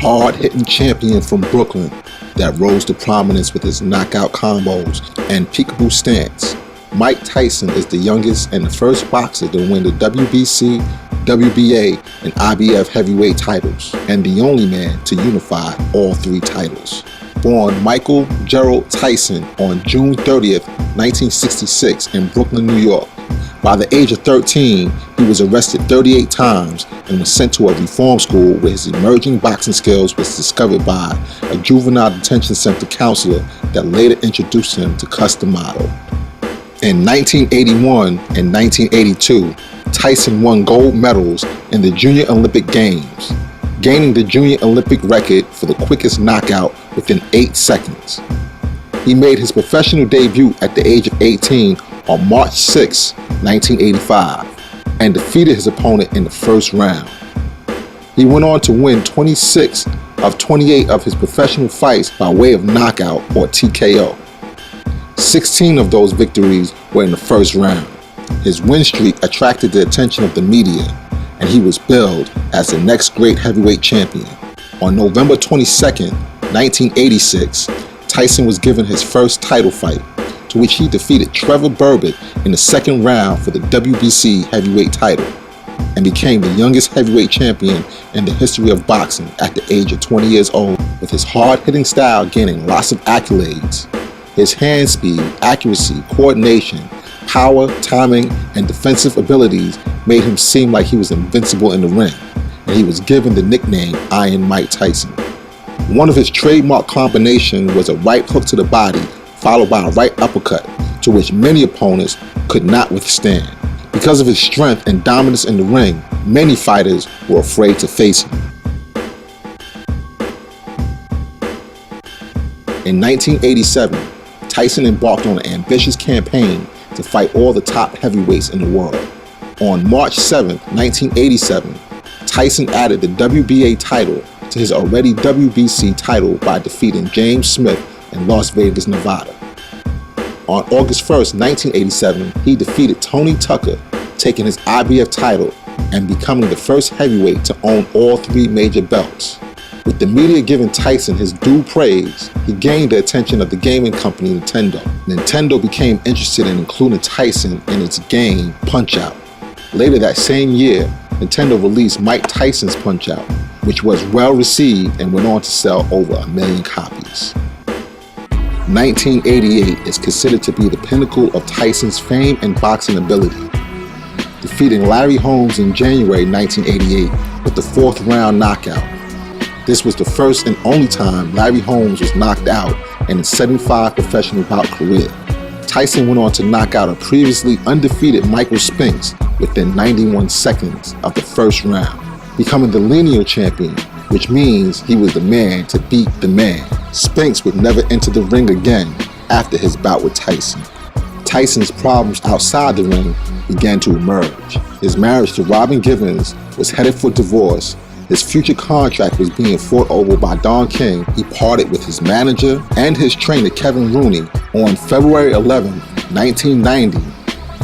hard-hitting champion from Brooklyn that rose to prominence with his knockout combos and peekaboo stance. Mike Tyson is the youngest and the first boxer to win the WBC, WBA, and IBF heavyweight titles, and the only man to unify all three titles. Born Michael Gerald Tyson on June 30th, 1966 in Brooklyn, New York. By the age of 13, he was arrested 38 times and was sent to a reform school where his emerging boxing skills was discovered by a juvenile detention center counselor that later introduced him to custom model. In 1981 and 1982, Tyson won gold medals in the Junior Olympic Games, gaining the Junior Olympic record for the quickest knockout within 8 seconds. He made his professional debut at the age of 18 on March 6, 1985, and defeated his opponent in the first round. He went on to win 26 of 28 of his professional fights by way of knockout or TKO. 16 of those victories were in the first round. His win streak attracted the attention of the media, and he was billed as the next great heavyweight champion. On November 22, 1986, Tyson was given his first title fight, to which he defeated Trevor Berbick in the second round for the WBC heavyweight title, and became the youngest heavyweight champion in the history of boxing at the age of 20 years old, with his hard-hitting style gaining lots of accolades. His hand speed, accuracy, coordination, power, timing, and defensive abilities made him seem like he was invincible in the ring, and he was given the nickname Iron Mike Tyson. One of his trademark combinations was a right hook to the body, followed by a right uppercut, to which many opponents could not withstand. Because of his strength and dominance in the ring, many fighters were afraid to face him. In 1987, Tyson embarked on an ambitious campaign to fight all the top heavyweights in the world. On March 7, 1987, Tyson added the WBA title to his already WBC title by defeating James Smith in Las Vegas, Nevada. On August 1, 1987, he defeated Tony Tucker, taking his IBF title and becoming the first heavyweight to own all three major belts. With the media giving Tyson his due praise, he gained the attention of the gaming company Nintendo. Nintendo became interested in including Tyson in its game Punch-Out! Later that same year, Nintendo released Mike Tyson's Punch-Out!, which was well received and went on to sell over 1 million copies. 1988 is considered to be the pinnacle of Tyson's fame and boxing ability, defeating Larry Holmes in January 1988 with the 4th round knockout. This was the first and only time Larry Holmes was knocked out in his 75 professional bout career. Tyson went on to knock out a previously undefeated Michael Spinks within 91 seconds of the first round, becoming the lineal champion, which means he was the man to beat the man. Spinks would never enter the ring again after his bout with Tyson. Tyson's problems outside the ring began to emerge. His marriage to Robin Givens was headed for divorce. His future contract was being fought over by Don King. He parted with his manager and his trainer Kevin Rooney. On February 11, 1990,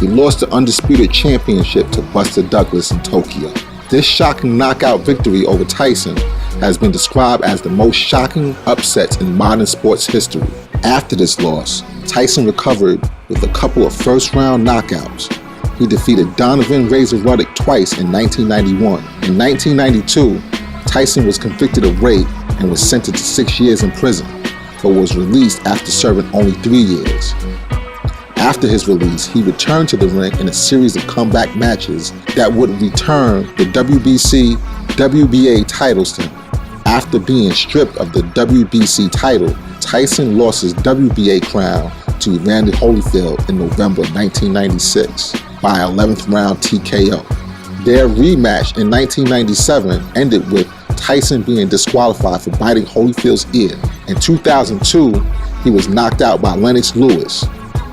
he lost the Undisputed Championship to Buster Douglas in Tokyo. This shocking knockout victory over Tyson has been described as the most shocking upsets in modern sports history. After this loss, Tyson recovered with a couple of first-round knockouts. He defeated Donovan Razor Ruddock twice in 1991. In 1992, Tyson was convicted of rape and was sentenced to 6 years in prison, but was released after serving only 3 years. After his release, he returned to the ring in a series of comeback matches that would return the WBC, WBA titles to him. After being stripped of the WBC title, Tyson lost his WBA crown to Evander Holyfield in November 1996 by 11th round TKO. Their rematch in 1997 ended with Tyson being disqualified for biting Holyfield's ear. In 2002, he was knocked out by Lennox Lewis.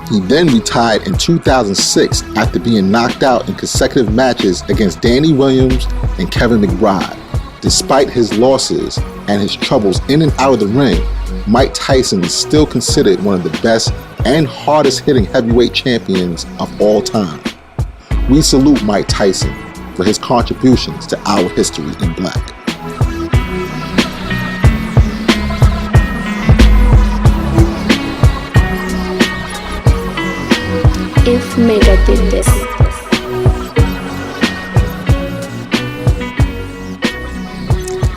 He then retired in 2006 after being knocked out in consecutive matches against Danny Williams and Kevin McBride. Despite his losses and his troubles in and out of the ring, Mike Tyson is still considered one of the best and hardest hitting heavyweight champions of all time. We salute Mike Tyson for his contributions to our history in black. synth Mega did this.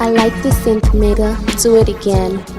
I like the synth Mega, do it again.